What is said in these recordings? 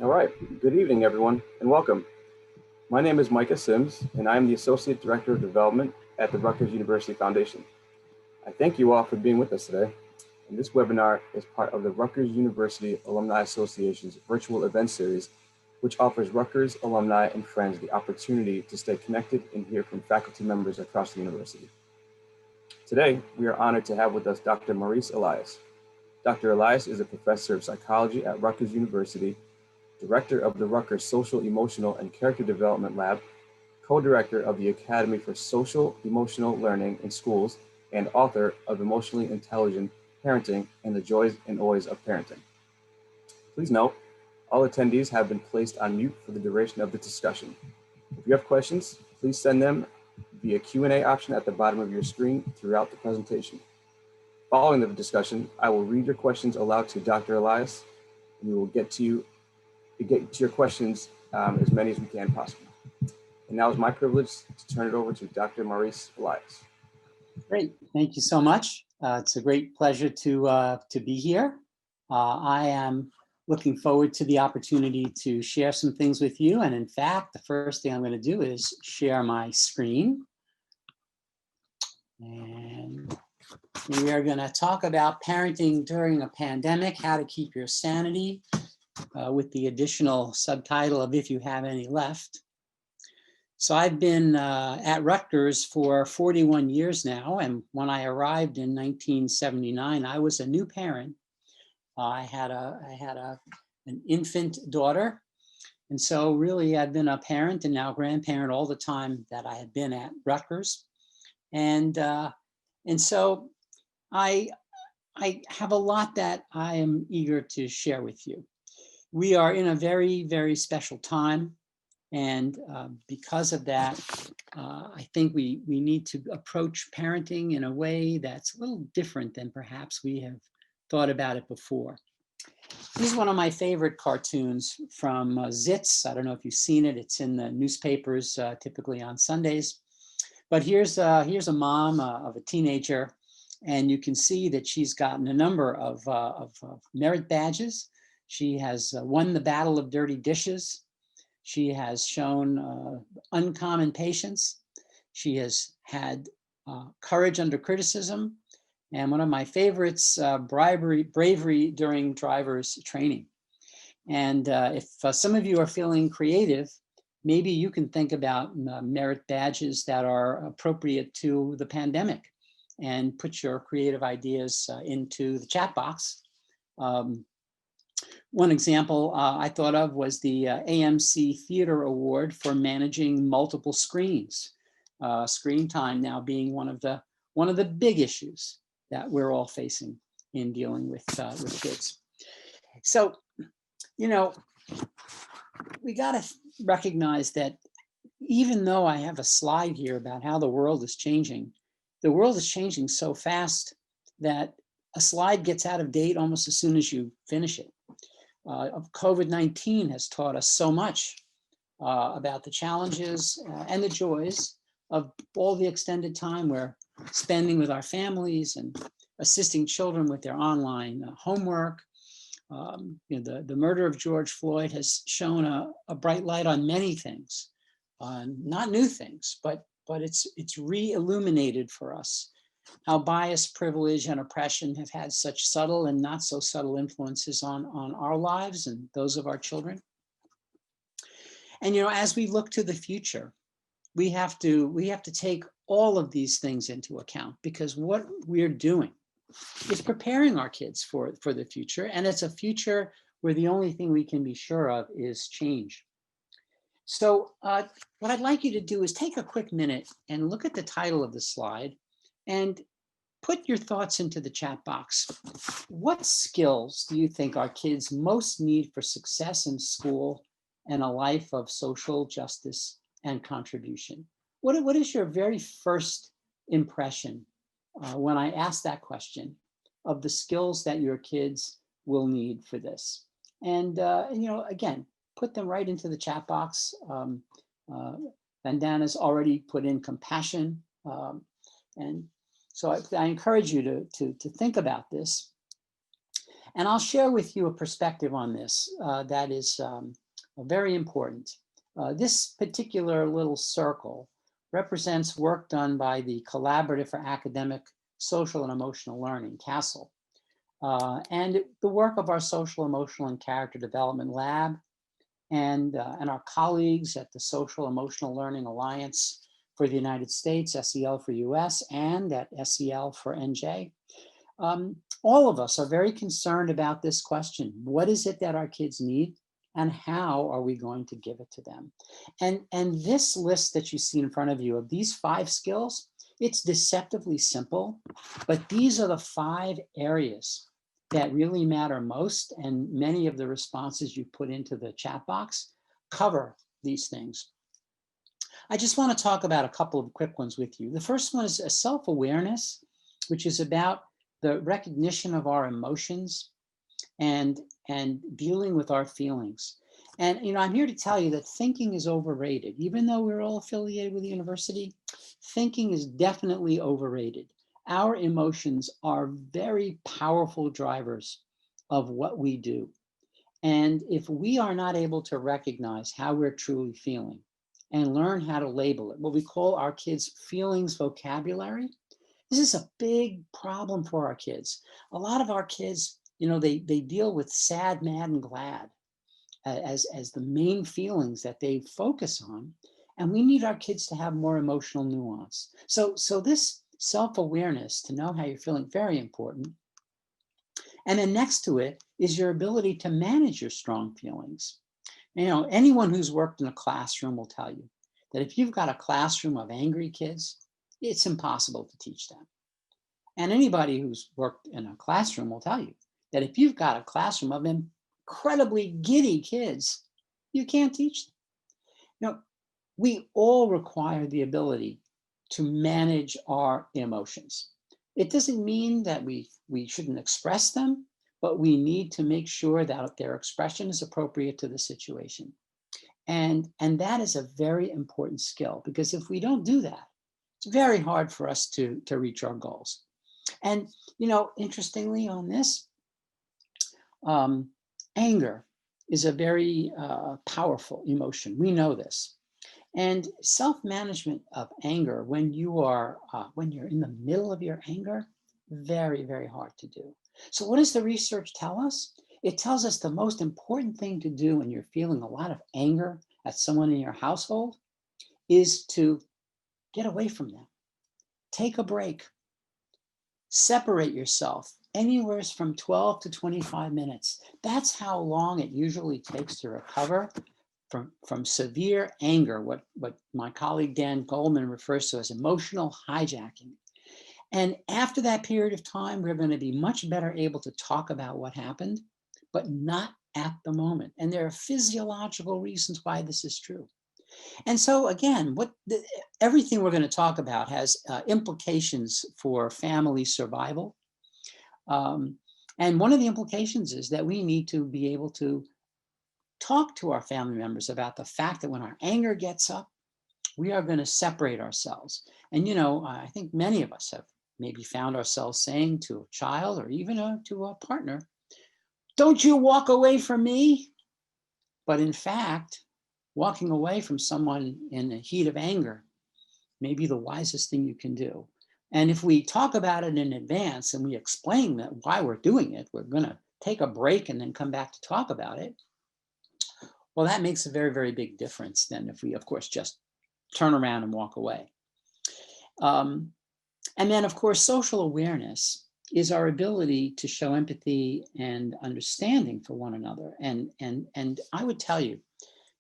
All right, good evening, everyone, and welcome. My name is Micah Sims, and I am the Associate Director of Development at the Rutgers University Foundation. I thank you all for being with us today, and this webinar is part of the Rutgers University Alumni Association's virtual event series, which offers Rutgers alumni and friends the opportunity to stay connected and hear from faculty members across the university. Today, we are honored to have with us Dr. Maurice Elias. Dr. Elias is a professor of psychology at Rutgers University, director of the Rutgers Social, Emotional, and Character Development Lab, co-director of the Academy for Social Emotional Learning in Schools, and author of Emotionally Intelligent Parenting and the Joys and Always of Parenting. Please note, all attendees have been placed on mute for the duration of the discussion. If you have questions, please send them via Q&A option at the bottom of your screen throughout the presentation. Following the discussion, I will read your questions aloud to Dr. Elias, and we will get to your questions, as many as we can possibly. And now it's my privilege to turn it over to Dr. Maurice Elias. Great, thank you so much. It's a great pleasure to be here. I am looking forward to the opportunity to share some things with you. And in fact, the first thing I'm going to do is share my screen. And we are going to talk about parenting during a pandemic, how to keep your sanity, with the additional subtitle of If You Have Any Left. So I've been at Rutgers for 41 years now, and when I arrived in 1979, I was a new parent. I had an infant daughter, and so really I've been a parent and now grandparent all the time that I had been at Rutgers, and so I have a lot that I am eager to share with you. We are in a very, very special time. And because of that, I think we need to approach parenting in a way that's a little different than perhaps we have thought about it before. This is one of my favorite cartoons from Zitz. I don't know if you've seen it. It's in the newspapers, typically on Sundays. But here's a mom of a teenager, and you can see that she's gotten a number of merit badges. She has won the Battle of Dirty Dishes. She has shown uncommon patience. She has had courage under criticism. And one of my favorites, bravery during driver's training. And if some of you are feeling creative, maybe you can think about merit badges that are appropriate to the pandemic and put your creative ideas into the chat box. One example I thought of was the AMC Theater Award for managing multiple screens. Screen time now being one of the big issues that we're all facing in dealing with kids. So, you know, we got to recognize that even though I have a slide here about how the world is changing so fast that a slide gets out of date almost as soon as you finish it. COVID-19 has taught us so much about the challenges and the joys of all the extended time we're spending with our families and assisting children with their online homework. The murder of George Floyd has shown a bright light on many things, not new things, but it's re-illuminated for us how bias, privilege, and oppression have had such subtle and not so subtle influences on our lives and those of our children. And as we look to the future, we have to take all of these things into account, because what we're doing is preparing our kids for the future, and it's a future where the only thing we can be sure of is change. So what I'd like you to do is take a quick minute and look at the title of the slide and put your thoughts into the chat box. What skills do you think our kids most need for success in school and a life of social justice and contribution? What is your very first impression when I ask that question of the skills that your kids will need for this? And again, put them right into the chat box. Vandana's already put in compassion. And so I encourage you to think about this. And I'll share with you a perspective on this that is very important. This particular little circle represents work done by the Collaborative for Academic, Social and Emotional Learning, CASEL, and the work of our Social, Emotional and Character Development Lab and our colleagues at the Social Emotional Learning Alliance for the United States, SEL for US, and at SEL for NJ. All of us are very concerned about this question. What is it that our kids need? And how are we going to give it to them? And this list that you see in front of you of these 5 skills, it's deceptively simple, but these are the 5 areas that really matter most. And many of the responses you put into the chat box cover these things. I just want to talk about a couple of quick ones with you. The first one is a self-awareness, which is about the recognition of our emotions and dealing with our feelings. And I'm here to tell you that thinking is overrated. Even though we're all affiliated with the university, thinking is definitely overrated. Our emotions are very powerful drivers of what we do. And if we are not able to recognize how we're truly feeling and learn how to label it, what we call our kids' feelings vocabulary, this is a big problem for our kids. A lot of our kids, they deal with sad, mad, and glad as the main feelings that they focus on. And we need our kids to have more emotional nuance. So this self-awareness, to know how you're feeling, very important. And then next to it is your ability to manage your strong feelings. Anyone who's worked in a classroom will tell you that if you've got a classroom of angry kids, it's impossible to teach them. And anybody who's worked in a classroom will tell you that if you've got a classroom of incredibly giddy kids, you can't teach them. We all require the ability to manage our emotions. It doesn't mean that we shouldn't express them, but we need to make sure that their expression is appropriate to the situation. And that is a very important skill, because if we don't do that, it's very hard for us to reach our goals. And, interestingly on this, anger is a very powerful emotion. We know this. And self-management of anger, when you're in the middle of your anger, very, very hard to do. So what does the research tell us? It tells us the most important thing to do when you're feeling a lot of anger at someone in your household is to get away from them. Take a break. Separate yourself anywhere from 12 to 25 minutes. That's how long it usually takes to recover from severe anger, what my colleague Dan Goldman refers to as emotional hijacking. And after that period of time, we're going to be much better able to talk about what happened, but not at the moment. And there are physiological reasons why this is true. And so again, everything we're going to talk about has implications for family survival. And one of the implications is that we need to be able to talk to our family members about the fact that when our anger gets up, we are going to separate ourselves. And, I think many of us have maybe found ourselves saying to a child or even to a partner, "Don't you walk away from me." But in fact, walking away from someone in the heat of anger may be the wisest thing you can do. And if we talk about it in advance and we explain that why we're doing it, we're going to take a break and then come back to talk about it. Well, that makes a very, very big difference than if we, of course, just turn around and walk away. And then, of course, social awareness is our ability to show empathy and understanding for one another. And I would tell you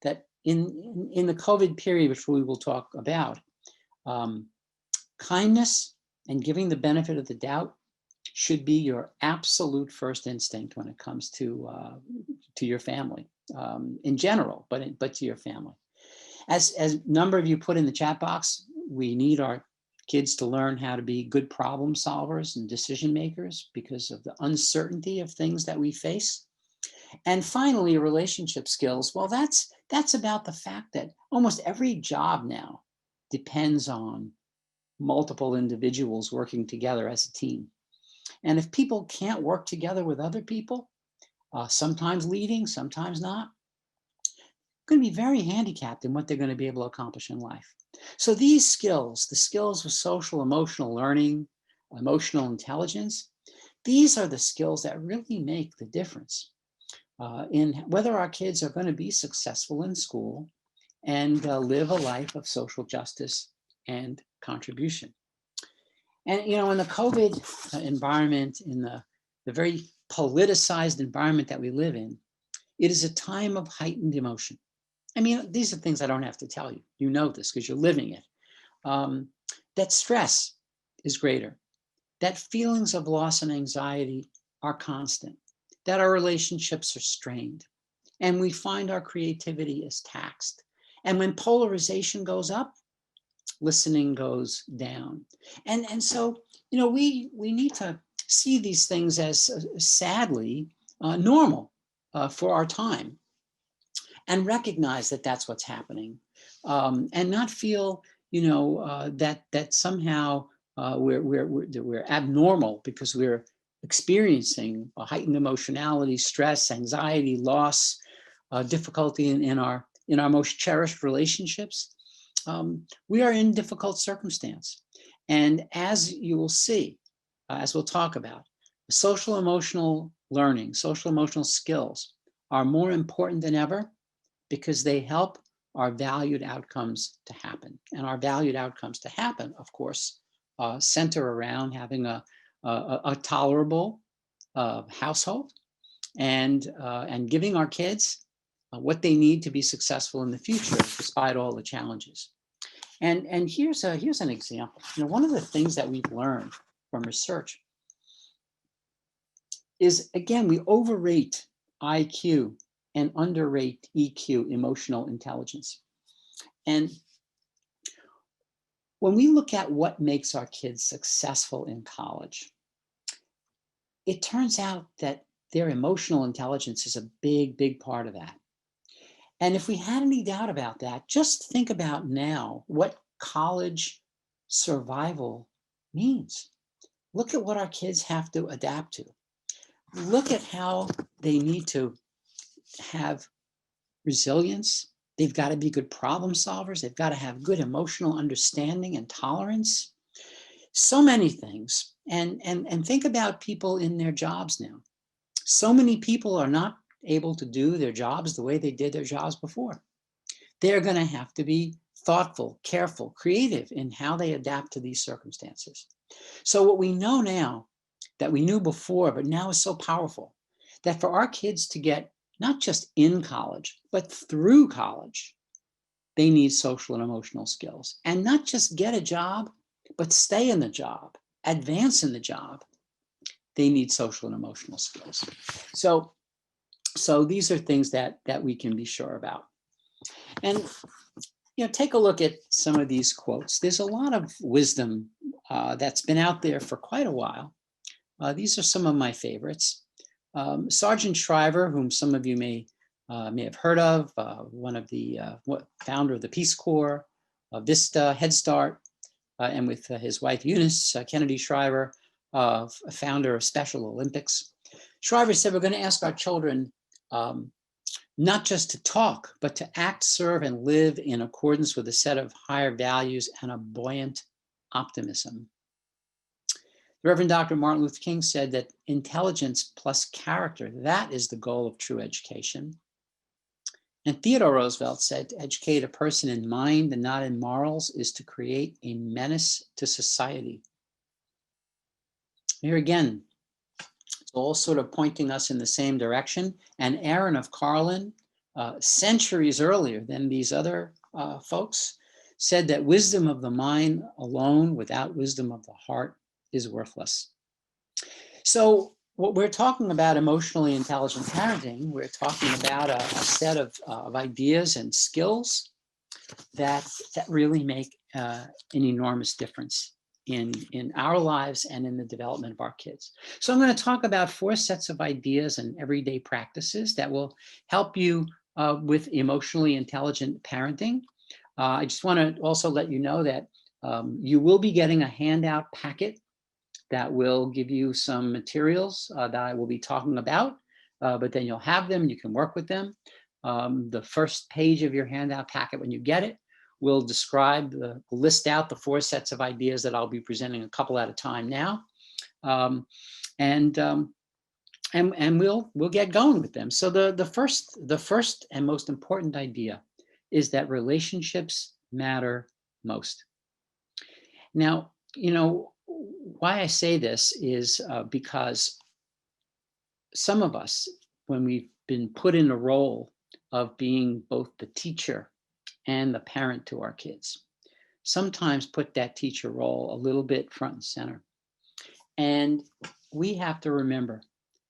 that in the COVID period, which we will talk about, kindness and giving the benefit of the doubt should be your absolute first instinct when it comes to your family in general, but to your family. As a number of you put in the chat box, we need our kids to learn how to be good problem solvers and decision makers because of the uncertainty of things that we face. And finally, relationship skills. Well, that's about the fact that almost every job now depends on multiple individuals working together as a team. And if people can't work together with other people, sometimes leading, sometimes not, going to be very handicapped in what they're going to be able to accomplish in life. So these skills, the skills of social emotional learning, emotional intelligence, these are the skills that really make the difference in whether our kids are going to be successful in school and live a life of social justice and contribution. And, you know, in the COVID environment, in the very politicized environment that we live in, it is a time of heightened emotion. I mean, these are things I don't have to tell you. You know this because you're living it. That stress is greater, that feelings of loss and anxiety are constant, that our relationships are strained, and we find our creativity is taxed. And when polarization goes up, listening goes down. And so, you know, we need to see these things as sadly normal for our time, and recognize that that's what's happening, and not feel, you know, that somehow we're abnormal because we're experiencing a heightened emotionality, stress, anxiety, loss, difficulty in our most cherished relationships. We are in difficult circumstance, and as you will see, as we'll talk about, social emotional learning, social emotional skills are more important than ever, because they help our valued outcomes to happen. And our valued outcomes to happen, of course, center around having a tolerable household and giving our kids what they need to be successful in the future, despite all the challenges. And here's an example. You know, one of the things that we've learned from research is, again, we overrate IQ and underrate EQ, emotional intelligence. And when we look at what makes our kids successful in college, it turns out that their emotional intelligence is a big, big part of that. And if we had any doubt about that, just think about now what college survival means. Look at what our kids have to adapt to. Look at how they need to have resilience. They've got to be good problem solvers. They've got to have good emotional understanding and tolerance. So many things. And think about people in their jobs now. So many people are not able to do their jobs the way they did their jobs before. They're going to have to be thoughtful, careful, creative in how they adapt to these circumstances. So what we know now that we knew before, but now is so powerful, that for our kids to get not just in college, but through college, they need social and emotional skills. And not just get a job, but stay in the job, advance in the job. They need social and emotional skills. So these are things that we can be sure about. And, you know, take a look at some of these quotes. There's a lot of wisdom that's been out there for quite a while. These are some of my favorites. Sergeant Shriver, whom some of you may have heard of, one of the founder of the Peace Corps, Vista, Head Start, and with his wife Eunice Kennedy Shriver, founder of Special Olympics. Shriver said, we're going to ask our children not just to talk, but to act, serve, and live in accordance with a set of higher values and a buoyant optimism. The Reverend Dr. Martin Luther King said that intelligence plus character, that is the goal of true education. And Theodore Roosevelt said, to educate a person in mind and not in morals is to create a menace to society. Here again, it's all sort of pointing us in the same direction. And Aaron of Carlin, centuries earlier than these other folks, said that wisdom of the mind alone without wisdom of the heart is worthless. So what we're talking about emotionally intelligent parenting, we're talking about a set of ideas and skills that really make an enormous difference in our lives and in the development of our kids. So I'm going to talk about 4 sets of ideas and everyday practices that will help you with emotionally intelligent parenting. I just want to also let you know that you will be getting a handout packet that will give you some materials that I will be talking about, but then you'll have them, you can work with them. The first page of your handout packet when you get it will describe, list out the 4 sets of ideas that I'll be presenting a couple at a time now. And we'll get going with them. So the first and most important idea is that relationships matter most. Now, why I say this is because some of us, when we've been put in a role of being both the teacher and the parent to our kids, sometimes put that teacher role a little bit front and center. And we have to remember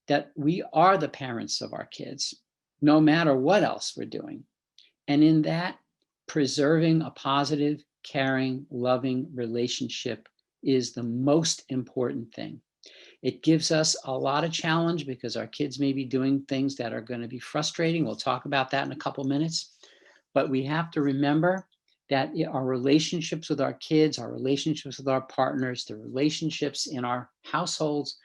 that we are the parents of our kids, no matter what else we're doing. And in that, preserving a positive, caring, loving relationship is the most important thing. It gives us a lot of challenge because our kids may be doing things that are going to be frustrating. We'll talk about that in a couple minutes. But we have to remember that our relationships with our kids, our relationships with our partners, the relationships in our households,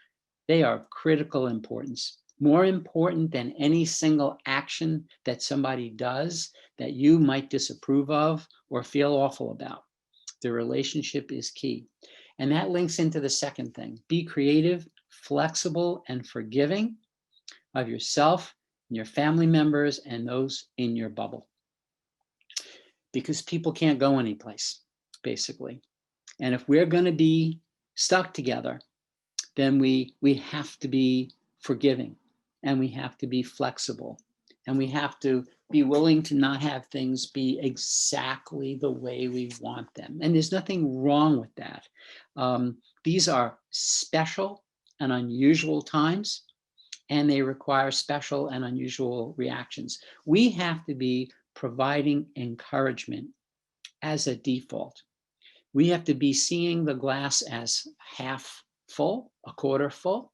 they are of critical importance. More important than any single action that somebody does that you might disapprove of or feel awful about. The relationship is key. And that links into the second thing. Be creative, flexible, and forgiving of yourself and your family members and those in your bubble. Because people can't go anyplace, basically. And if we're going to be stuck together, then we have to be forgiving, and we have to be flexible, and we have to be willing to not have things be exactly the way we want them. And there's nothing wrong with that. These are special and unusual times, and they require special and unusual reactions. We have to be providing encouragement as a default. We have to be seeing the glass as half full, a quarter full.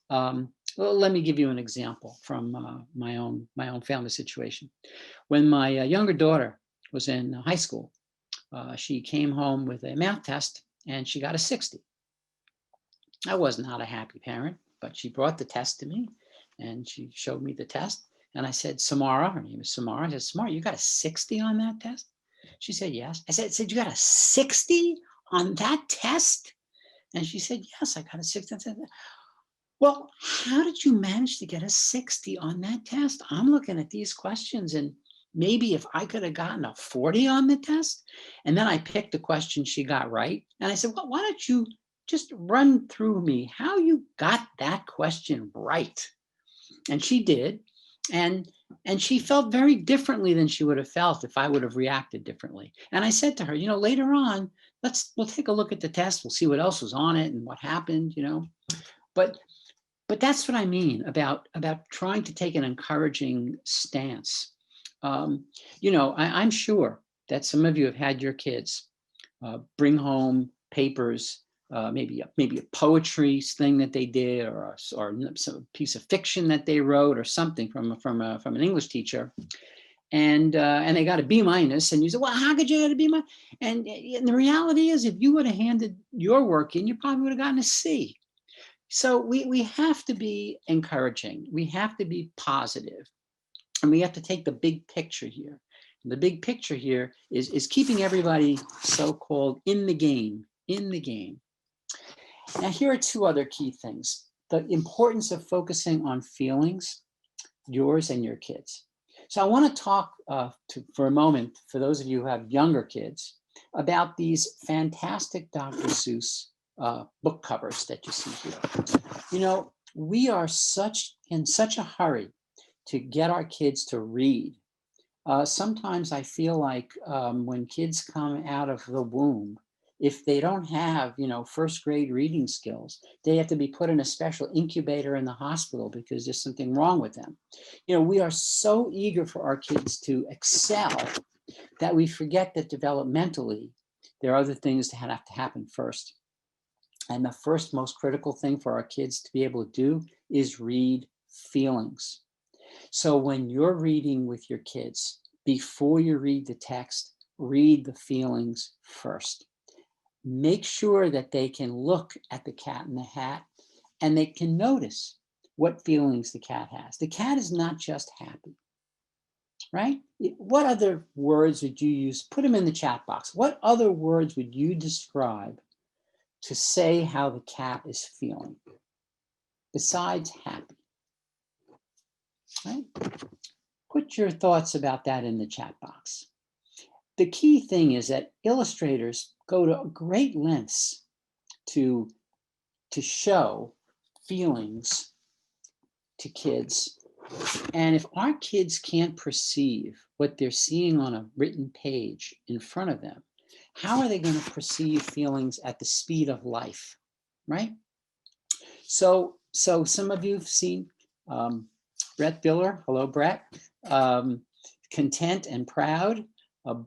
Well, let me give you an example from my own family situation. When my younger daughter was in high school, she came home with a math test and she got a 60. I was not a happy parent, but she brought the test to me and she showed me the test. And I said, Samara, her name is Samara. I said, Samara, you got a 60 on that test? She said, yes. I said, you got a 60 on that test? And she said, yes, I got a 60. I said, well, how did you manage to get a 60 on that test? I'm looking at these questions and maybe if I could have gotten a 40 on the test. And then I picked the question she got right. And I said, well, why don't you just run through me how you got that question right? And she did. And she felt very differently than she would have felt if I would have reacted differently. And I said to her, later on, we'll take a look at the test. We'll see what else was on it and what happened, But that's what I mean about trying to take an encouraging stance. I'm sure that some of you have had your kids bring home papers, maybe a poetry thing that they did, or some piece of fiction that they wrote, or something from an English teacher, and they got a B-, and you said, well, how could you get a B-? And the reality is, if you would have handed your work in, you probably would have gotten a C. So we have to be encouraging. We have to be positive, and we have to take the big picture here. And the big picture here is keeping everybody so-called in the game. Now, here are 2 other key things. The importance of focusing on feelings, yours and your kids. So I want to talk for a moment, for those of you who have younger kids, about these fantastic Dr. Seuss book covers that you see here. We are in such a hurry to get our kids to read. Sometimes I feel like when kids come out of the womb, if they don't have, first grade reading skills, they have to be put in a special incubator in the hospital because there's something wrong with them. We are so eager for our kids to excel that we forget that developmentally, there are other things that have to happen first. And the first most critical thing for our kids to be able to do is read feelings. So when you're reading with your kids, before you read the text, read the feelings first. make sure that they can look at the cat in the hat and they can notice what feelings the cat has. The cat is not just happy, right? What other words would you use? Put them in the chat box. What other words would you describe to say how the cat is feeling besides happy, right? Put your thoughts about that in the chat box. The key thing is that illustrators go to great lengths to show feelings to kids. And if our kids can't perceive what they're seeing on a written page in front of them, how are they going to perceive feelings at the speed of life, right? So some of you have seen Brett Biller. Hello, Brett. Content and proud.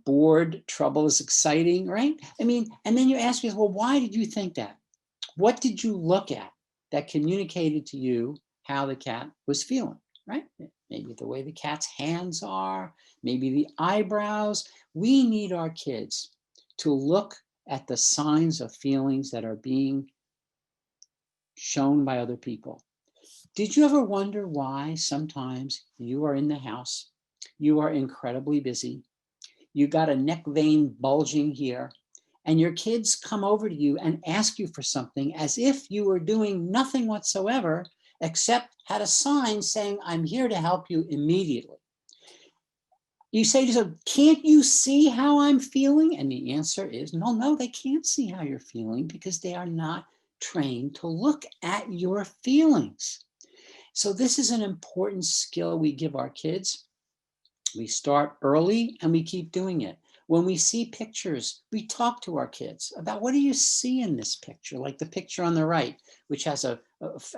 Bored, trouble is exciting, right? I mean, and then you ask yourself, well, why did you think that? What did you look at that communicated to you how the cat was feeling, right? Maybe the way the cat's hands are, maybe the eyebrows. We need our kids to look at the signs of feelings that are being shown by other people. Did you ever wonder why sometimes you are in the house, you are incredibly busy, you got a neck vein bulging here, and your kids come over to you and ask you for something as if you were doing nothing whatsoever except had a sign saying, I'm here to help you immediately. You say to yourself, can't you see how I'm feeling? And the answer is no, they can't see how you're feeling because they are not trained to look at your feelings. So this is an important skill we give our kids. We start early and we keep doing it. When we see pictures, we talk to our kids about what do you see in this picture? Like the picture on the right, which has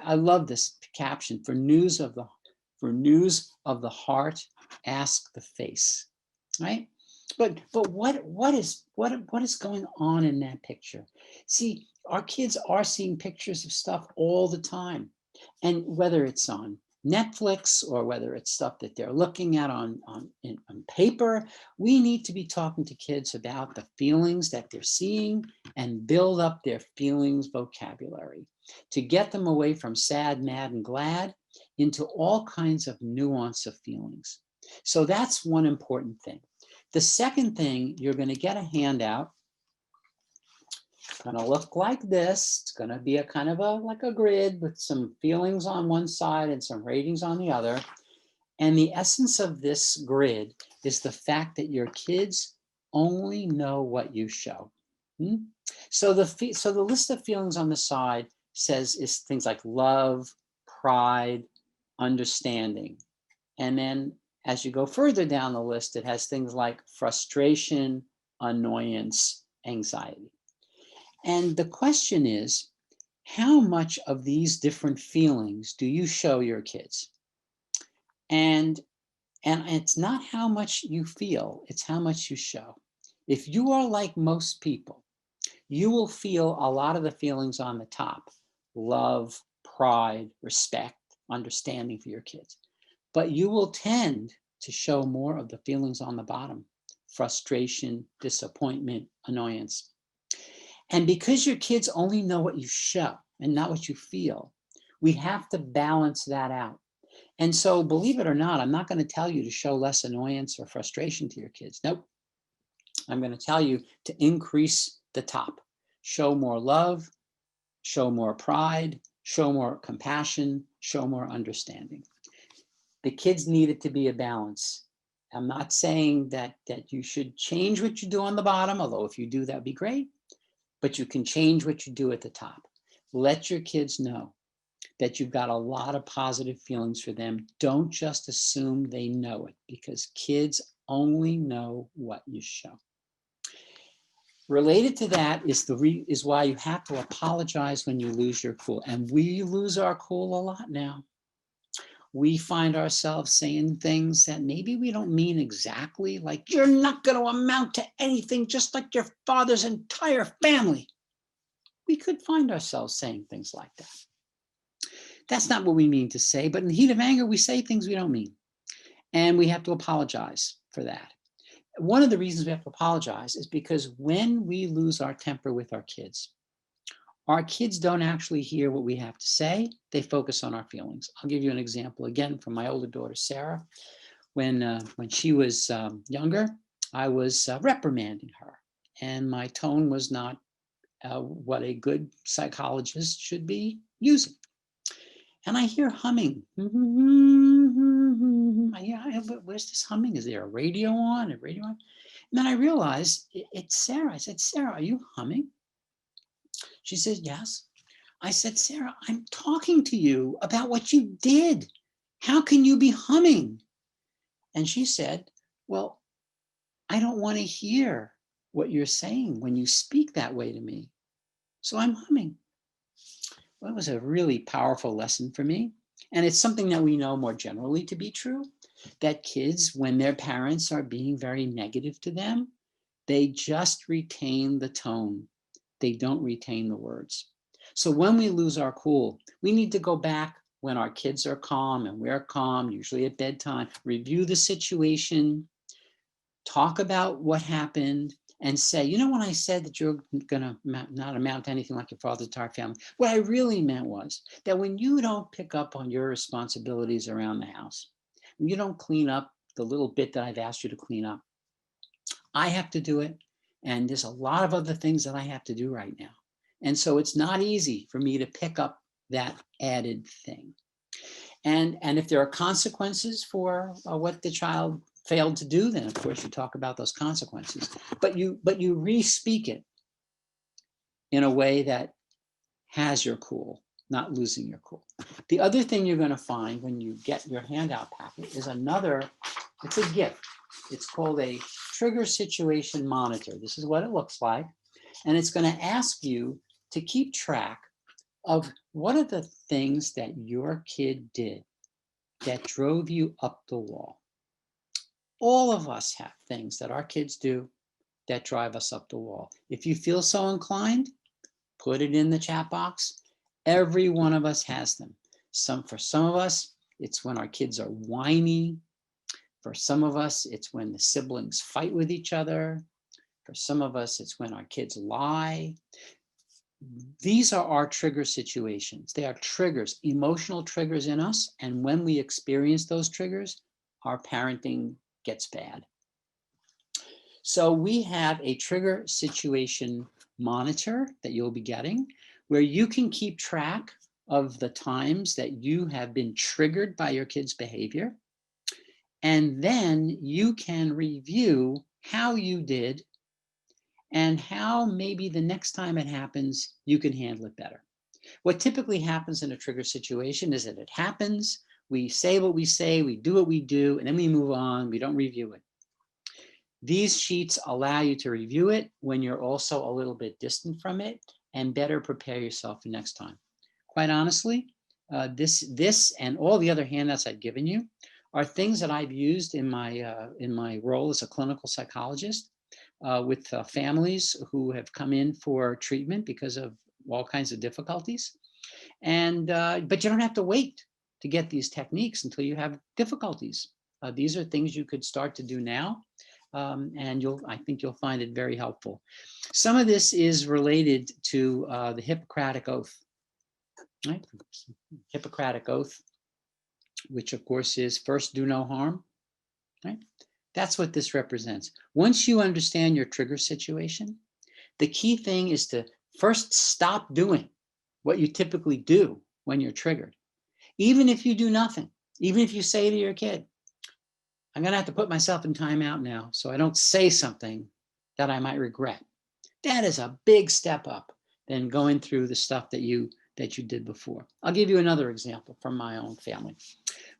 I love this caption, for news of the heart, ask the face, right? But what is going on in that picture? See, our kids are seeing pictures of stuff all the time, and whether it's on Netflix or whether it's stuff that they're looking at on paper, we need to be talking to kids about the feelings that they're seeing and build up their feelings vocabulary to get them away from sad, mad, and glad into all kinds of nuance of feelings. So that's one important thing. The second thing, you're going to get a handout. It's going to look like this. It's going to be a kind of like a grid with some feelings on one side and some ratings on the other. And the essence of this grid is the fact that your kids only know what you show. So the list of feelings on the side is things like love, pride, understanding. And then as you go further down the list, it has things like frustration, annoyance, anxiety. And the question is, how much of these different feelings do you show your kids? And it's not how much you feel, it's how much you show. If you are like most people, you will feel a lot of the feelings on the top: love, pride, respect, understanding for your kids. But you will tend to show more of the feelings on the bottom: frustration, disappointment, annoyance. And because your kids only know what you show and not what you feel, we have to balance that out. And so, believe it or not, I'm not going to tell you to show less annoyance or frustration to your kids. Nope. I'm going to tell you to increase the top. Show more love, show more pride, show more compassion, show more understanding. The kids need it to be a balance. I'm not saying that you should change what you do on the bottom, although if you do, that'd be great. But you can change what you do at the top. Let your kids know that you've got a lot of positive feelings for them. Don't just assume they know it, because kids only know what you show. Related to that is why you have to apologize when you lose your cool. And we lose our cool a lot now. We find ourselves saying things that maybe we don't mean exactly, like, you're not going to amount to anything, just like your father's entire family. We could find ourselves saying things like that. That's not what we mean to say, but in the heat of anger, we say things we don't mean. And we have to apologize for that. One of the reasons we have to apologize is because when we lose our temper with our kids don't actually hear what we have to say. They focus on our feelings. I'll give you an example again from my older daughter, Sarah. When she was younger, I was reprimanding her, and my tone was not what a good psychologist should be using. And I hear humming. Where's this humming? Is there a radio on? And then I realized it's Sarah. I said, Sarah, are you humming? She said, yes. I said, Sarah, I'm talking to you about what you did. How can you be humming? And she said, well, I don't want to hear what you're saying when you speak that way to me. So I'm humming. Well, it was a really powerful lesson for me. And it's something that we know more generally to be true, that kids, when their parents are being very negative to them, they just retain the tone. They don't retain the words. So when we lose our cool, we need to go back when our kids are calm and we're calm, usually at bedtime, review the situation, talk about what happened, and say, you know, when I said that you're gonna not amount to anything like your father's entire family, what I really meant was that when you don't pick up on your responsibilities around the house, when you don't clean up the little bit that I've asked you to clean up, I have to do it. And there's a lot of other things that I have to do right now. And so it's not easy for me to pick up that added thing. And if there are consequences for what the child failed to do, then of course you talk about those consequences. But you re-speak it in a way that has your cool, not losing your cool. The other thing you're going to find when you get your handout packet is it's a gift. It's called a trigger situation monitor. This is what it looks like. And it's going to ask you to keep track of what are the things that your kid did that drove you up the wall. All of us have things that our kids do that drive us up the wall. If you feel so inclined, put it in the chat box. Every one of us has them. For some of us, it's when our kids are whiny. For some of us, it's when the siblings fight with each other. For some of us, it's when our kids lie. These are our trigger situations. They are triggers, emotional triggers in us. And when we experience those triggers, our parenting gets bad. So we have a trigger situation monitor that you'll be getting, where you can keep track of the times that you have been triggered by your kid's behavior. And then you can review how you did and how maybe the next time it happens, you can handle it better. What typically happens in a trigger situation is that it happens, we say what we say, we do what we do, and then we move on, we don't review it. These sheets allow you to review it when you're also a little bit distant from it and better prepare yourself for next time. Quite honestly, this and all the other handouts I've given you are things that I've used in my role as a clinical psychologist with families who have come in for treatment because of all kinds of difficulties. And but you don't have to wait to get these techniques until you have difficulties. These are things you could start to do now. And I think you'll find it very helpful. Some of this is related to the Hippocratic Oath, right? Hippocratic Oath, which of course is first do no harm, right? That's what this represents. Once you understand your trigger situation, the key thing is to first stop doing what you typically do when you're triggered. Even if you do nothing, even if you say to your kid, I'm going to have to put myself in timeout now so I don't say something that I might regret. That is a big step up than going through the stuff that you did before. I'll give you another example from my own family.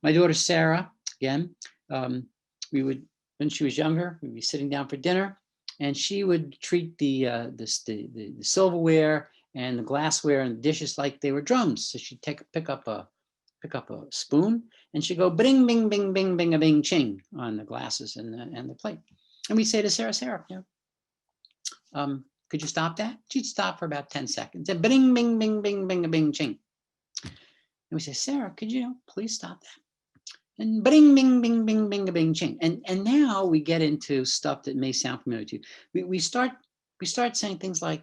My daughter Sarah, again, when she was younger, we'd be sitting down for dinner, and she would treat the silverware and the glassware and the dishes like they were drums. So she'd pick up a spoon, and she'd go bing, bing, bing, bing, bing, a bing, ching on the glasses and the plate. And we'd say to Sarah, could you stop that? She'd stop for about 10 seconds. And bing, bing, bing, bing, bing, a bing, ching. And we say, Sarah, could you please stop that? and bing, bing, bing, bing, bing, bing, ching. And now we get into stuff that may sound familiar to you. We start saying things like,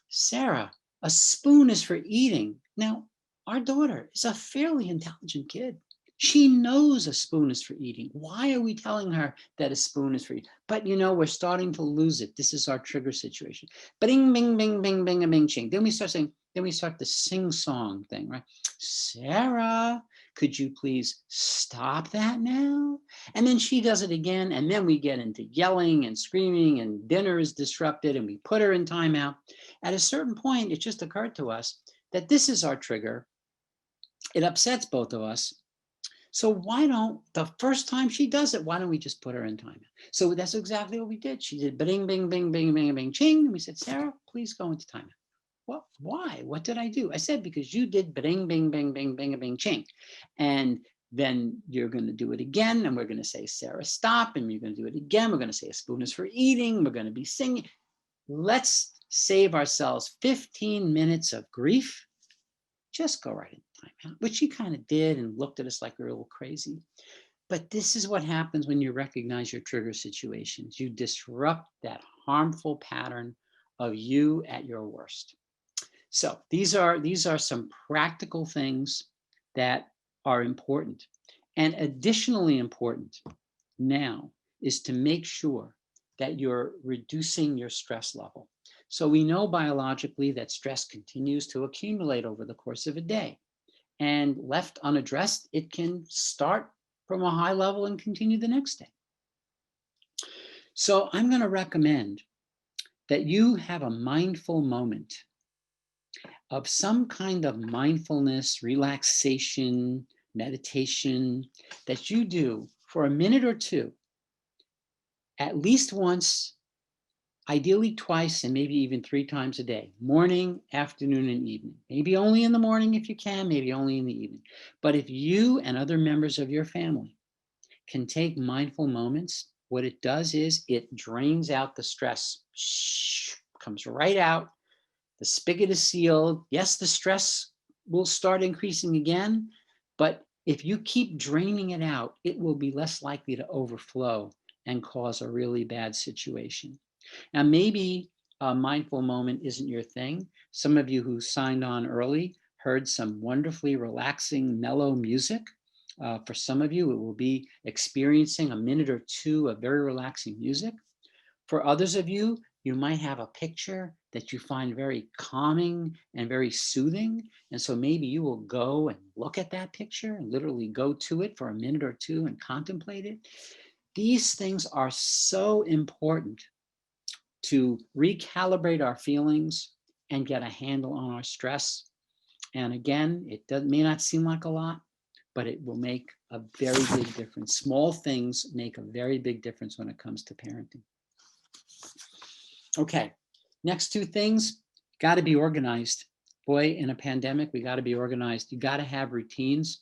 Sarah, a spoon is for eating. Now, our daughter is a fairly intelligent kid. She knows a spoon is for eating. Why are we telling her that a spoon is for eating? But we're starting to lose it. This is our trigger situation. Bing, bing, bing, bing, bing, bing, ching. Then we start the sing song thing, right? Sarah, could you please stop that now? And then she does it again. And then we get into yelling and screaming, and dinner is disrupted, and we put her in timeout. At a certain point, it just occurred to us that this is our trigger. It upsets both of us. So why don't, the first time she does it, why don't we just put her in timeout? So that's exactly what we did. She did bing, bing, bing, bing, bing, bing, ching. And we said, Sarah, please go into timeout. Well, why? What did I do? I said, because you did bing, bing, bing, bing, bing, bing, ching. And then you're going to do it again. And we're going to say, Sarah, stop. And you're going to do it again. We're going to say a spoon is for eating. We're going to be singing. Let's save ourselves 15 minutes of grief. Just go right in timeout, which she kind of did and looked at us like we were a little crazy. But this is what happens when you recognize your trigger situations. You disrupt that harmful pattern of you at your worst. So these are some practical things that are important. And additionally important now is to make sure that you're reducing your stress level. So we know biologically that stress continues to accumulate over the course of a day. And left unaddressed, it can start from a high level and continue the next day. So I'm going to recommend that you have a mindful moment of some kind of mindfulness, relaxation, meditation that you do for a minute or two, at least once, ideally twice, and maybe even 3 times a day, morning, afternoon, and evening. Maybe only in the morning if you can, maybe only in the evening. But if you and other members of your family can take mindful moments, what it does is it drains out the stress. Comes right out. The spigot is sealed. Yes, the stress will start increasing again, but if you keep draining it out, it will be less likely to overflow and cause a really bad situation. Now, maybe a mindful moment isn't your thing. Some of you who signed on early heard some wonderfully relaxing, mellow music. For some of you, it will be experiencing a minute or two of very relaxing music. For others of you, you might have a picture that you find very calming and very soothing. And so maybe you will go and look at that picture and literally go to it for a minute or two and contemplate it. These things are so important to recalibrate our feelings and get a handle on our stress. And again, it may not seem like a lot, but it will make a very big difference. Small things make a very big difference when it comes to parenting. Okay, next 2 things, got to be organized. Boy, in a pandemic, we got to be organized. You got to have routines.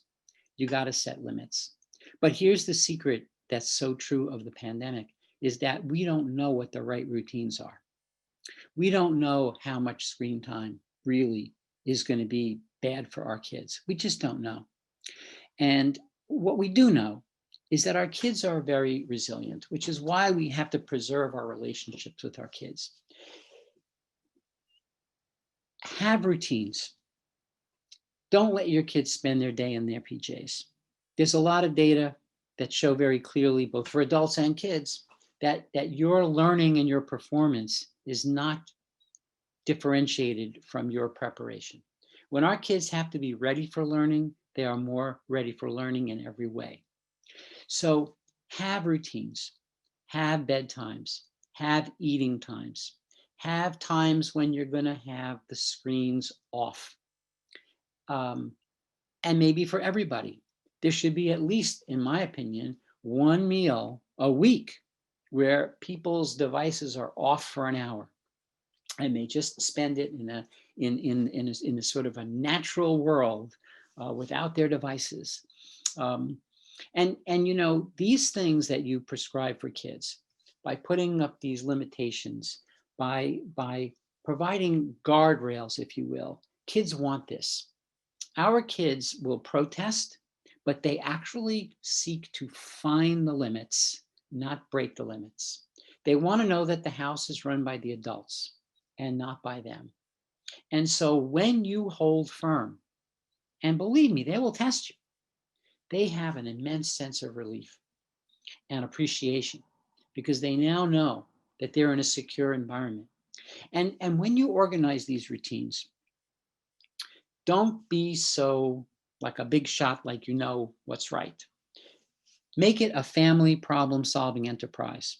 You got to set limits. But here's the secret that's so true of the pandemic, is that we don't know what the right routines are. We don't know how much screen time really is going to be bad for our kids. We just don't know. And what we do know is that our kids are very resilient, which is why we have to preserve our relationships with our kids. Have routines. Don't let your kids spend their day in their PJs. There's a lot of data that show very clearly, both for adults and kids, that your learning and your performance is not differentiated from your preparation. When our kids have to be ready for learning, they are more ready for learning in every way. So have routines, have bedtimes, have eating times, have times when you're going to have the screens off. And maybe for everybody, there should be, at least, in my opinion, 1 meal a week where people's devices are off for an hour, and they just spend it in a sort of a natural world without their devices. And these things that you prescribe for kids, by putting up these limitations, by providing guardrails, if you will, kids want this. Our kids will protest, but they actually seek to find the limits, not break the limits. They want to know that the house is run by the adults and not by them. And so when you hold firm, and believe me, they will test you, they have an immense sense of relief and appreciation because they now know that they're in a secure environment. And when you organize these routines, don't be so like a big shot, like you know what's right. Make it a family problem-solving enterprise.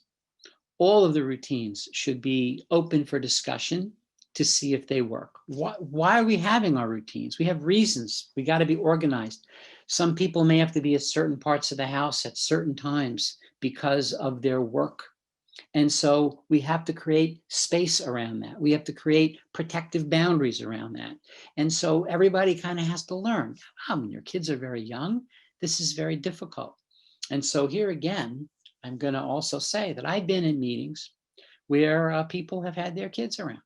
All of the routines should be open for discussion to see if they work. Why are we having our routines? We have reasons. We got to be organized. Some people may have to be at certain parts of the house at certain times because of their work. And so we have to create space around that. We have to create protective boundaries around that. And so everybody kind of has to learn. When your kids are very young, this is very difficult. And so here again, I'm going to also say that I've been in meetings where people have had their kids around.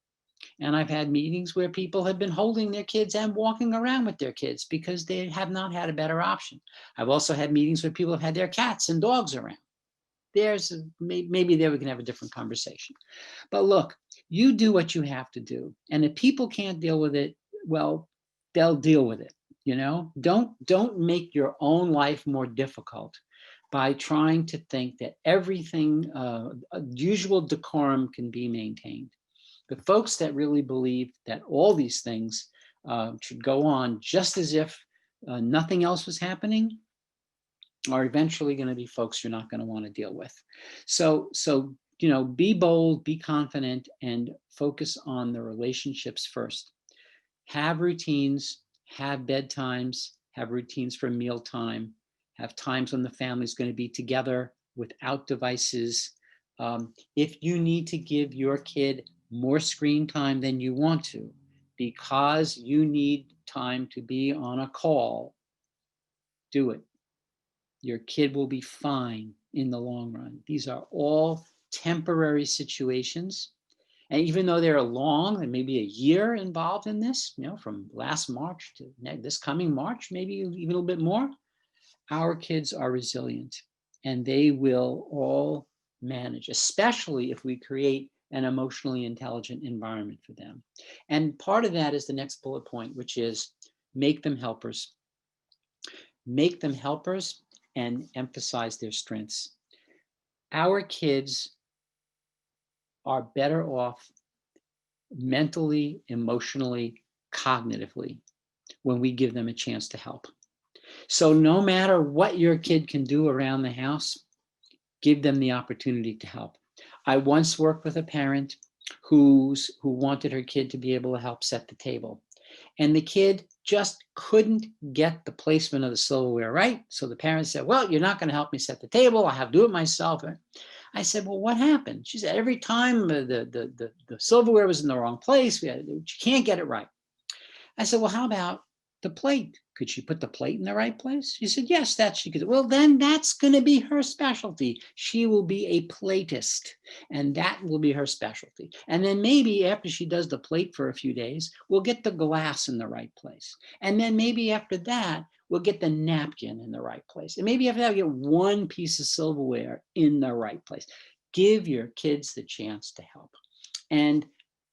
And I've had meetings where people have been holding their kids and walking around with their kids because they have not had a better option. I've also had meetings where people have had their cats and dogs around. Maybe there we can have a different conversation. But look, you do what you have to do. And if people can't deal with it, well, they'll deal with it. You know, don't make your own life more difficult by trying to think that everything, usual decorum can be maintained. The folks that really believe that all these things should go on just as if nothing else was happening are eventually going to be folks you're not going to want to deal with. So, you know, be bold, be confident, and focus on the relationships first. Have routines, have bedtimes, have routines for mealtime, have times when the family's going to be together without devices. If you need to give your kid more screen time than you want to, because you need time to be on a call, do it. Your kid will be fine in the long run. These are all temporary situations. And even though they're long, and maybe a year involved in this, you know, from last March to this coming March, maybe even a little bit more, our kids are resilient and they will all manage, especially if we create an emotionally intelligent environment for them. And part of that is the next bullet point, which is make them helpers. Make them helpers and emphasize their strengths. Our kids are better off mentally, emotionally, cognitively when we give them a chance to help. So no matter what your kid can do around the house, give them the opportunity to help. I once worked with a parent who wanted her kid to be able to help set the table. And the kid just couldn't get the placement of the silverware right. So the parents said, well, you're not going to help me set the table. I have to do it myself. I said, well, what happened? She said, every time the silverware was in the wrong place, she can't get it right. I said, well, how about the plate? Could she put the plate in the right place? She said, yes, that she could. Well, then that's going to be her specialty. She will be a platist, and that will be her specialty. And then maybe after she does the plate for a few days, we'll get the glass in the right place. And then maybe after that, we'll get the napkin in the right place. And maybe after that, we'll get one piece of silverware in the right place. Give your kids the chance to help. And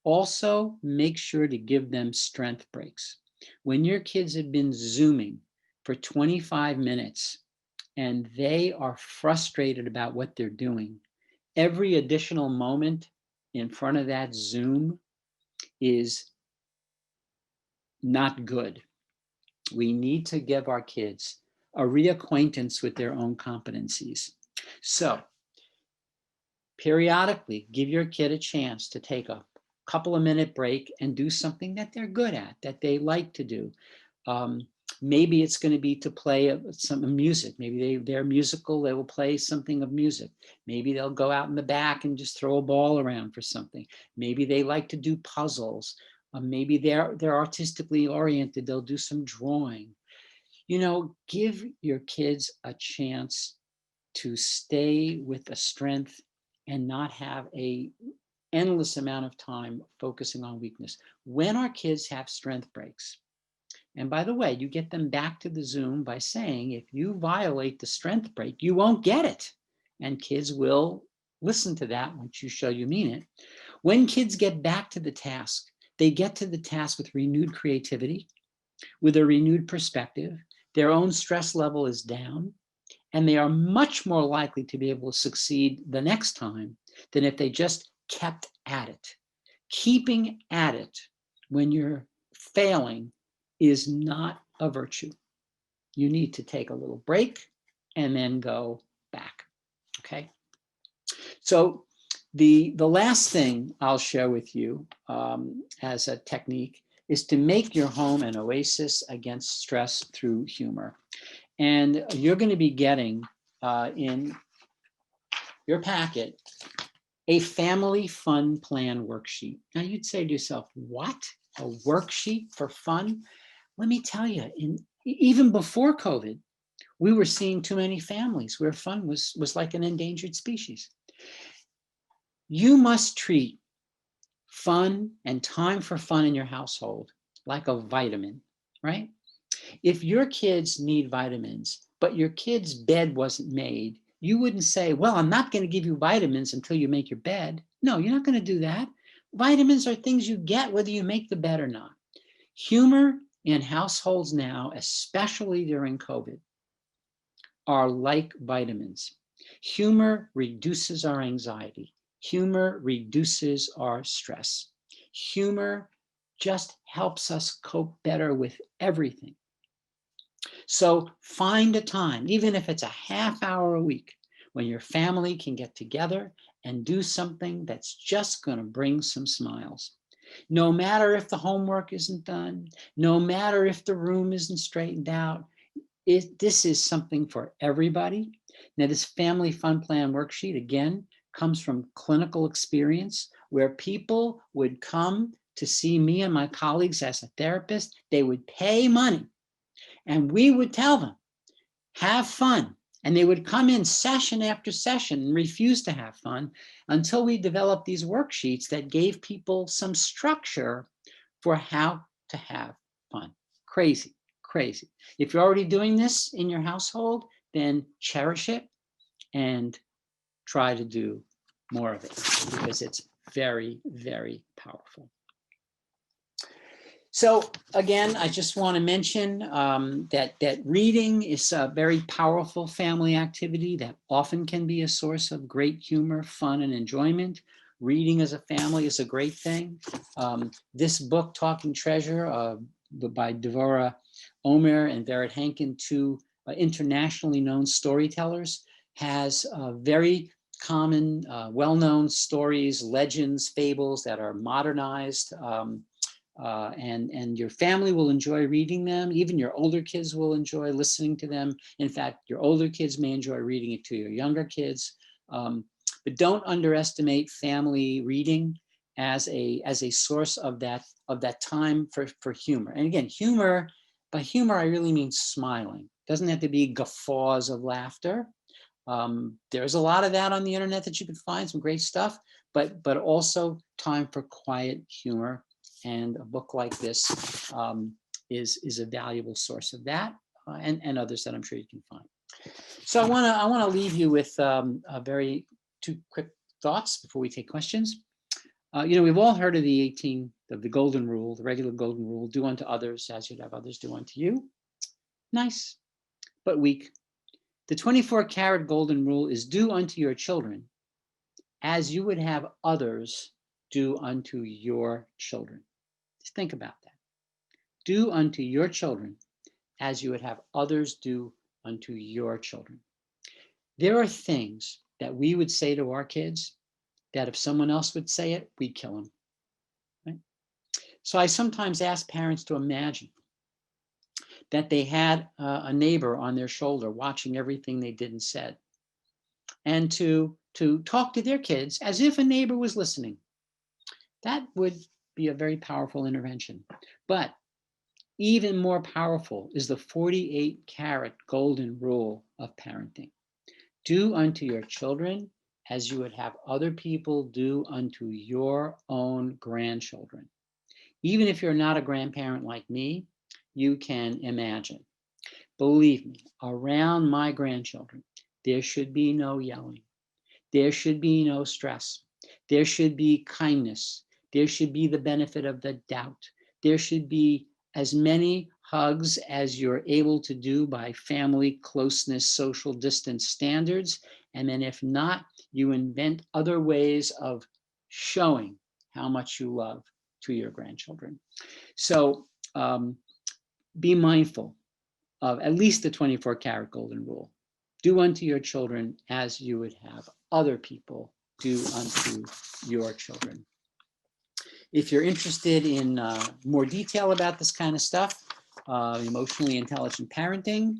also make sure to give them strength breaks. When your kids have been Zooming for 25 minutes and they are frustrated about what they're doing, every additional moment in front of that Zoom is not good. We need to give our kids a reacquaintance with their own competencies. So periodically give your kid a chance to take a couple of minute break and do something that they're good at, that they like to do. Maybe it's going to be to play some music. Maybe they're musical, they will play something of music. Maybe they'll go out in the back and just throw a ball around for something. Maybe they like to do puzzles. Maybe they're artistically oriented, they'll do some drawing. You know, give your kids a chance to stay with a strength and not have a endless amount of time focusing on weakness. When our kids have strength breaks, And by the way, you get them back to the Zoom by saying, if you violate the strength break, you won't get it. And kids will listen to that once you show you mean it. When kids get back to the task, they get to the task with renewed creativity, with a renewed perspective. Their own stress level is down, and they are much more likely to be able to succeed the next time than if they just kept at it. Keeping at it when you're failing is not a virtue. You need to take a little break and then go back, okay? So the last thing I'll share with you as a technique is to make your home an oasis against stress through humor. And you're going to be getting in your packet a family fun plan worksheet. Now you'd say to yourself, what? A worksheet for fun? Let me tell you, even before COVID, we were seeing too many families where fun was like an endangered species. You must treat fun and time for fun in your household like a vitamin, right? If your kids need vitamins, but your kid's bed wasn't made, you wouldn't say, well, I'm not going to give you vitamins until you make your bed. No, you're not going to do that. Vitamins are things you get whether you make the bed or not. Humor in households now, especially during COVID, are like vitamins. Humor reduces our anxiety. Humor reduces our stress. Humor just helps us cope better with everything. So find a time, even if it's a half hour a week, when your family can get together and do something that's just going to bring some smiles. No matter if the homework isn't done, no matter if the room isn't straightened out, this is something for everybody. Now, this family fun plan worksheet, again, comes from clinical experience where people would come to see me and my colleagues as a therapist. They would pay money and we would tell them, have fun. And they would come in session after session and refuse to have fun until we developed these worksheets that gave people some structure for how to have fun. Crazy, crazy. If you're already doing this in your household, then cherish it and try to do more of it because it's very, very powerful. So again, I just want to mention that reading is a very powerful family activity that often can be a source of great humor, fun, and enjoyment. Reading as a family is a great thing. This book, Talking Treasure, by Devorah Omer and Vered Hankin, two internationally known storytellers, has very common, well-known stories, legends, fables that are modernized. And your family will enjoy reading them. Even your older kids will enjoy listening to them. In fact, your older kids may enjoy reading it to your younger kids. But don't underestimate family reading as a source of that time for humor. And again, humor, by humor, I really mean smiling. It doesn't have to be guffaws of laughter. There's a lot of that on the internet that you can find, some great stuff, but also time for quiet humor. And a book like this is a valuable source of that, and others that I'm sure you can find. So I want to leave you with two quick thoughts before we take questions. We've all heard of the golden rule, the regular golden rule: do unto others as you'd have others do unto you. Nice, but weak. The 24-karat golden rule is do unto your children as you would have others do unto your children. Just think about that. Do unto your children as you would have others do unto your children. There are things that we would say to our kids that if someone else would say it, we'd kill them. Right? So I sometimes ask parents to imagine that they had a neighbor on their shoulder watching everything they did and said, and to talk to their kids as if a neighbor was listening. That would be a very powerful intervention. But even more powerful is the 48-karat golden rule of parenting. Do unto your children as you would have other people do unto your own grandchildren. Even if you're not a grandparent like me, you can imagine. Believe me, around my grandchildren, there should be no yelling. There should be no stress. There should be kindness. There should be the benefit of the doubt. There should be as many hugs as you're able to do by family closeness, social distance standards. And then if not, you invent other ways of showing how much you love to your grandchildren. So be mindful of at least the 24-karat golden rule. Do unto your children as you would have other people do unto your children. If you're interested in more detail about this kind of stuff, Emotionally Intelligent Parenting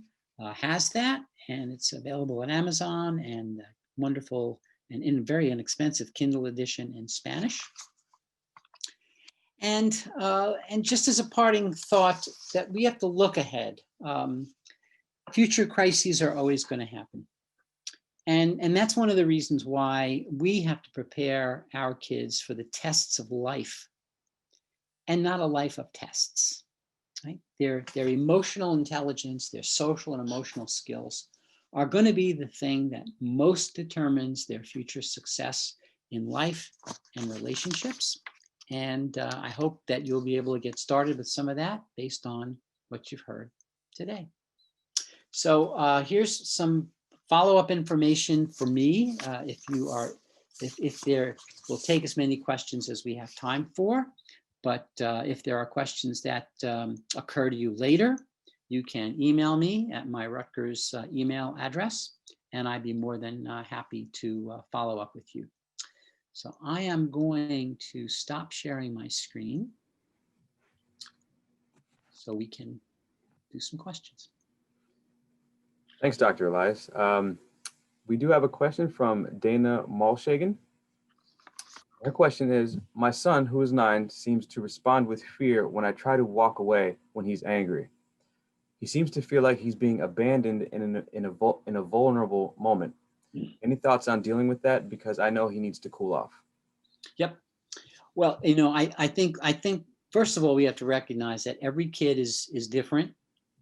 has that, and it's available on Amazon, and wonderful and in very inexpensive Kindle edition in Spanish. And just as a parting thought, that we have to look ahead. Future crises are always going to happen. And that's one of the reasons why we have to prepare our kids for the tests of life, and not a life of tests. Right? Their emotional intelligence, their social and emotional skills are going to be the thing that most determines their future success in life and relationships. And I hope that you'll be able to get started with some of that based on what you've heard today. So here's some follow-up information for me. If there, we'll take as many questions as we have time for, but if there are questions that occur to you later, you can email me at my Rutgers email address, and I'd be more than happy to follow up with you. So I am going to stop sharing my screen so we can do some questions. Thanks, Dr. Elias. We do have a question from Dana Malshagen. Her question is, my son, who is 9, seems to respond with fear when I try to walk away when he's angry. He seems to feel like he's being abandoned in a vulnerable moment. Any thoughts on dealing with that? Because I know he needs to cool off. Yep. Well, you know, I think first of all, we have to recognize that every kid is different.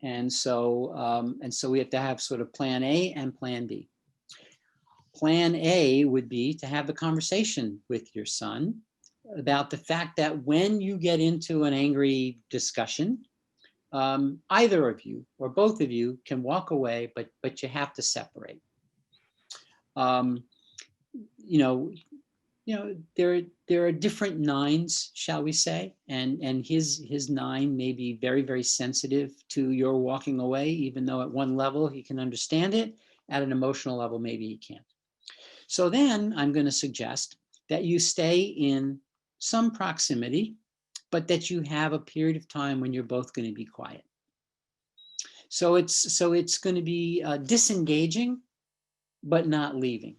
And so we have to have sort of plan A and plan B. Plan A would be to have the conversation with your son about the fact that when you get into an angry discussion, either of you or both of you can walk away, but you have to separate. There are different 9s, shall we say, and his 9 may be very, very sensitive to your walking away, even though at one level he can understand it, at an emotional level maybe he can't. So then I'm going to suggest that you stay in some proximity, but that you have a period of time when you're both going to be quiet. So it's going to be disengaging, but not leaving.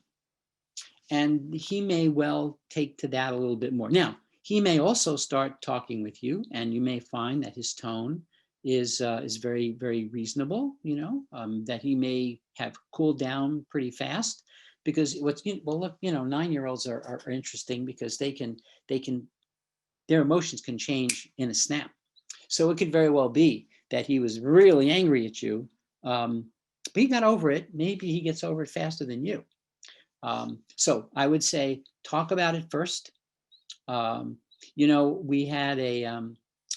And he may well take to that a little bit more. Now, he may also start talking with you, and you may find that his tone is very, very reasonable, that he may have cooled down pretty fast. Because look, 9-year-olds are interesting because their emotions can change in a snap. So it could very well be that he was really angry at you, but he got over it. Maybe he gets over it faster than you. So I would say talk about it first. We had a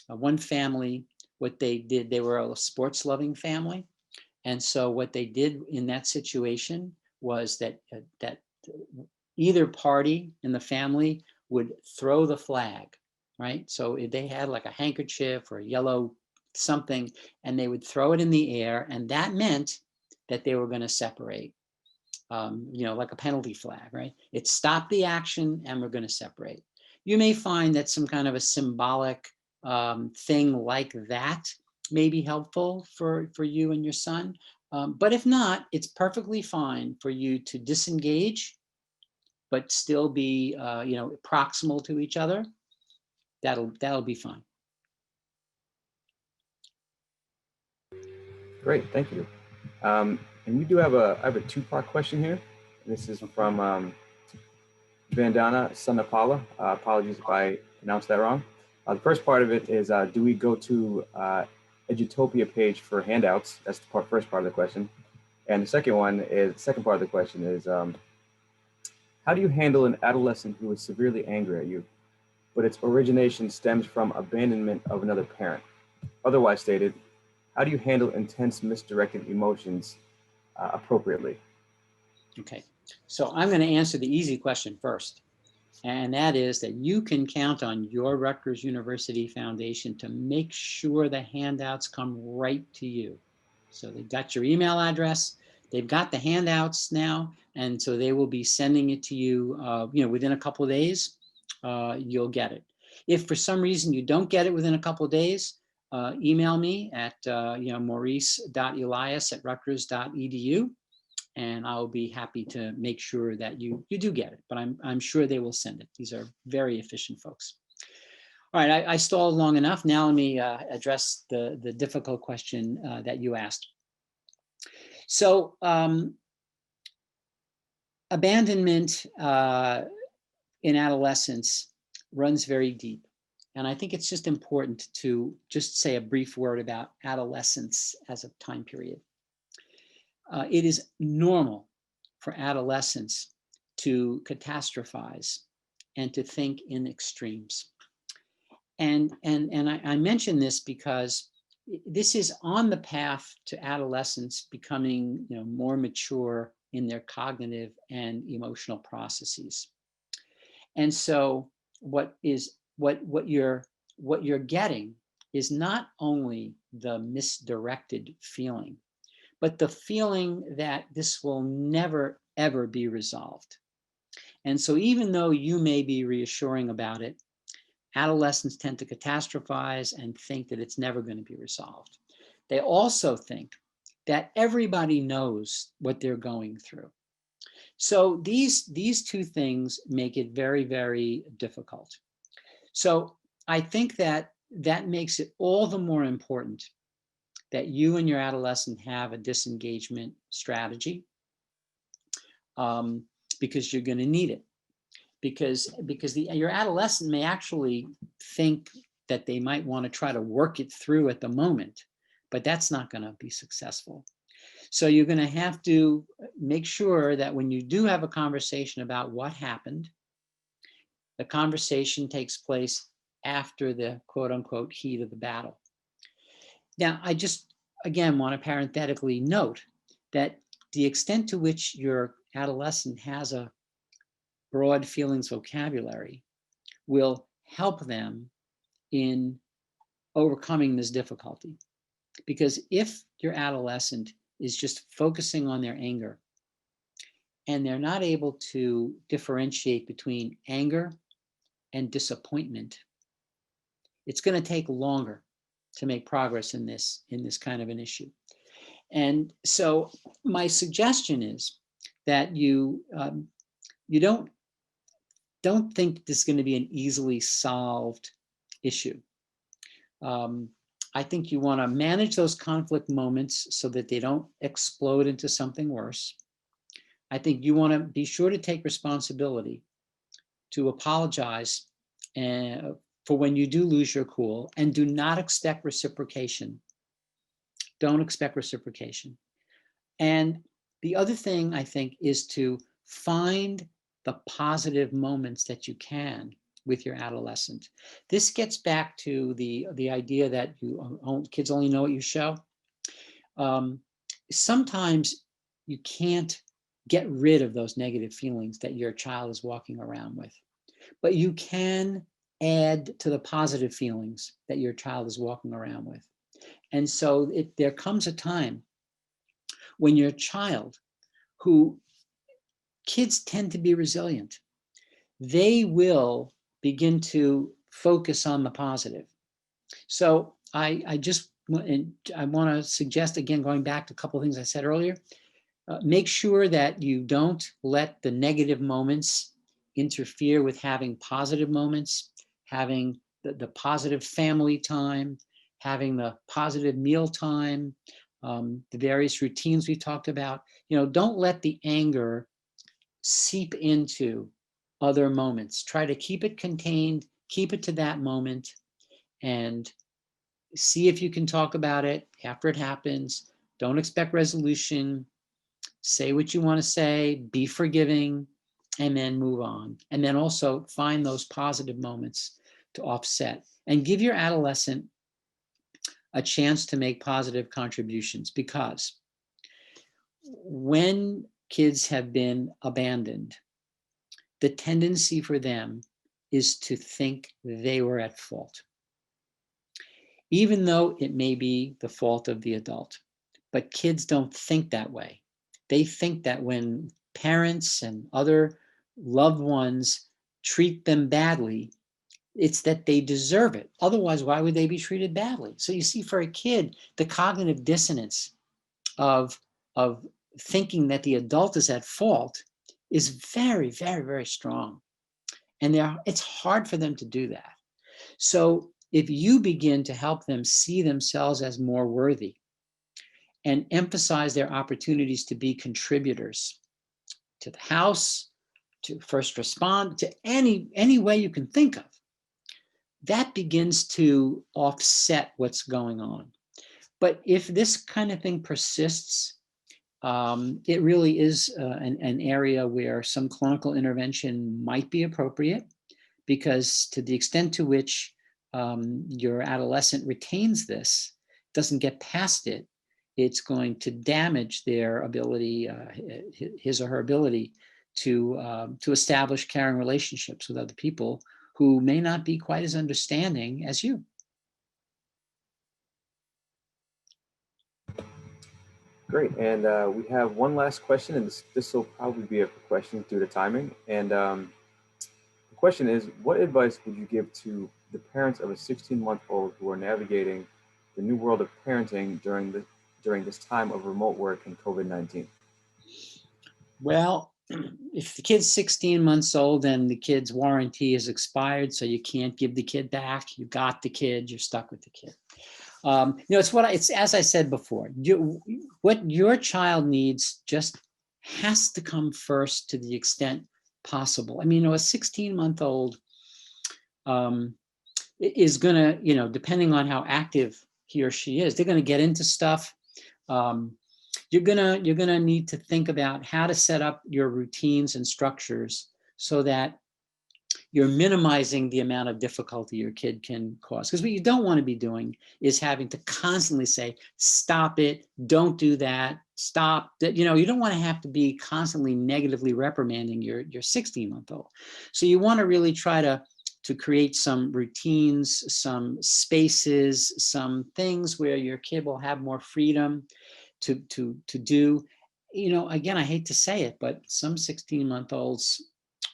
one family. What they did, they were a sports-loving family, and so what they did in that situation was that either party in the family would throw the flag, right? So if they had like a handkerchief or a yellow something, and they would throw it in the air, and that meant that they were going to separate, like a penalty flag, right? It stopped the action, and we're going to separate. You may find that some kind of a symbolic thing like that may be helpful for you and your son. But if not, it's perfectly fine for you to disengage, but still be, proximal to each other. That'll be fine. Great, thank you. And we do have I have a 2-part question here. This is from Vandana Sanapala. Apologies if I pronounced that wrong. The first part of it is, do we go to Edutopia page for handouts. That's the first part of the question. And the second part of the question is, how do you handle an adolescent who is severely angry at you, but its origination stems from abandonment of another parent? Otherwise stated, how do you handle intense, misdirected emotions appropriately? Okay, so I'm going to answer the easy question first. And that is that you can count on your Rutgers University Foundation to make sure the handouts come right to you. So they've got your email address, they've got the handouts now, and so they will be sending it to you, within a couple of days, you'll get it. If for some reason you don't get it within a couple of days, email me at maurice.elias@rutgers.edu. And I'll be happy to make sure that you do get it, but I'm sure they will send it. These are very efficient folks. All right, I stalled long enough. Now let me address the difficult question that you asked. So abandonment in adolescence runs very deep. And I think it's just important to just say a brief word about adolescence as a time period. It is normal for adolescents to catastrophize and to think in extremes. And I mention this because this is on the path to adolescents becoming more mature in their cognitive and emotional processes. And so what you're getting is not only the misdirected feeling, but the feeling that this will never, ever be resolved. And so even though you may be reassuring about it, adolescents tend to catastrophize and think that it's never going to be resolved. They also think that everybody knows what they're going through. So these two things make it very, very difficult. So I think that makes it all the more important that you and your adolescent have a disengagement strategy, because you're going to need it. Because your adolescent may actually think that they might want to try to work it through at the moment, but that's not going to be successful. So you're going to have to make sure that when you do have a conversation about what happened, the conversation takes place after the quote unquote heat of the battle. Now, I just, again, want to parenthetically note that the extent to which your adolescent has a broad feelings vocabulary will help them in overcoming this difficulty. Because if your adolescent is just focusing on their anger and they're not able to differentiate between anger and disappointment, it's going to take longer to make progress in this kind of an issue. And so my suggestion is that you don't think this is going to be an easily solved issue. I think you want to manage those conflict moments so that they don't explode into something worse. I think you want to be sure to take responsibility to apologize for when you do lose your cool, and do not expect reciprocation. Don't expect reciprocation. And the other thing I think is to find the positive moments that you can with your adolescent. This gets back to the idea that kids only know what you show. Sometimes you can't get rid of those negative feelings that your child is walking around with, but you can add to the positive feelings that your child is walking around with. And so there comes a time when your child, who kids tend to be resilient, they will begin to focus on the positive. So I want to suggest, again, going back to a couple of things I said earlier, make sure that you don't let the negative moments interfere with having positive moments, having the positive family time, having the positive meal time, the various routines we talked about. Don't let the anger seep into other moments. Try to keep it contained, keep it to that moment, and See if you can talk about it after it happens. Don't expect resolution. Say what you want to say, be forgiving, and then move on. And then also find those positive moments to offset and give your adolescent a chance to make positive contributions, because when kids have been abandoned, the tendency for them is to think they were at fault, even though it may be the fault of the adult. But kids don't think that way. They think that when parents and other loved ones treat them badly, it's that they deserve it. Otherwise, why would they be treated badly? So you see, for a kid, the cognitive dissonance of, of thinking that the adult is at fault is very, very, very strong. And it's hard for them to do that. So if you begin to help them see themselves as more worthy and emphasize their opportunities to be contributors to the house, to first respond, to any way you can think of, that begins to offset what's going on. But if this kind of thing persists, it really is an area where some clinical intervention might be appropriate, because to the extent to which your adolescent retains this, doesn't get past it, it's going to damage their ability, his or her ability to establish caring relationships with other people who may not be quite as understanding as you. Great. And we have one last question, and this will probably be a question due to timing. And the question is, what advice would you give to the parents of a 16-month-old who are navigating the new world of parenting during this time of remote work and COVID-19? Well, if the kid's 16 months old and the kid's warranty is expired, so you can't give the kid back, you got the kid, you're stuck with the kid. It's as I said before, what your child needs just has to come first to the extent possible. I mean, a 16-month-old is gonna, depending on how active he or she is, they're gonna get into stuff. You're gonna need to think about how to set up your routines and structures so that you're minimizing the amount of difficulty your kid can cause. Because what you don't want to be doing is having to constantly say, stop it, don't do that, stop that. You don't want to have to be constantly negatively reprimanding your 16-month-old. So you want to really try to create some routines, some spaces, some things where your kid will have more freedom to do. Again, I hate to say it, but some 16-month-olds,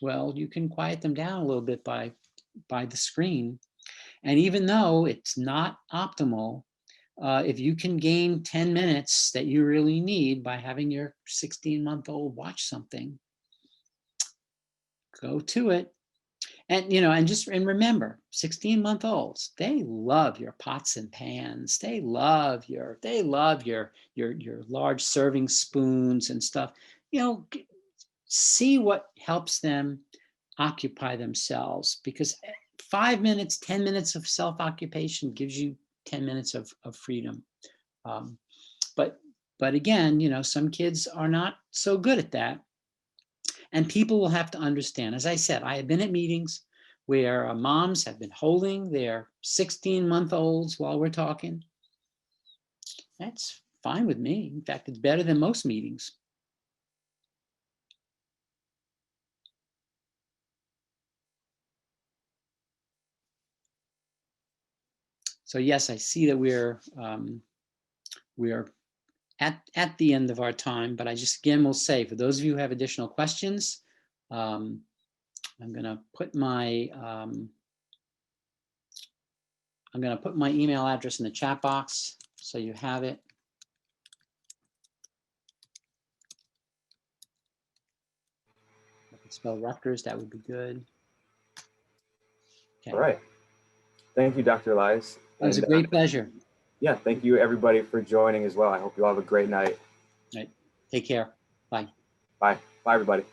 well, you can quiet them down a little bit by the screen. And even though it's not optimal, if you can gain 10 minutes that you really need by having your 16-month-old watch something, go to it. And, and remember, 16-month-olds, they love your pots and pans. They love your large serving spoons and stuff. See what helps them occupy themselves, because 5 minutes, 10 minutes of self-occupation gives you 10 minutes of freedom. But again, some kids are not so good at that. And people will have to understand. As I said, I have been at meetings where moms have been holding their 16-month-olds while we're talking. That's fine with me. In fact, it's better than most meetings. So yes, I see that we're at the end of our time, but I just again will say, for those of you who have additional questions, I'm going to put my email address in the chat box so you have it. If I could spell Rutgers, that would be good. Okay. All right. Thank you, Dr. Elias. It was a great pleasure. Yeah, thank you everybody for joining as well. I hope you all have a great night. Right. Take care. Bye. Bye. Bye, everybody.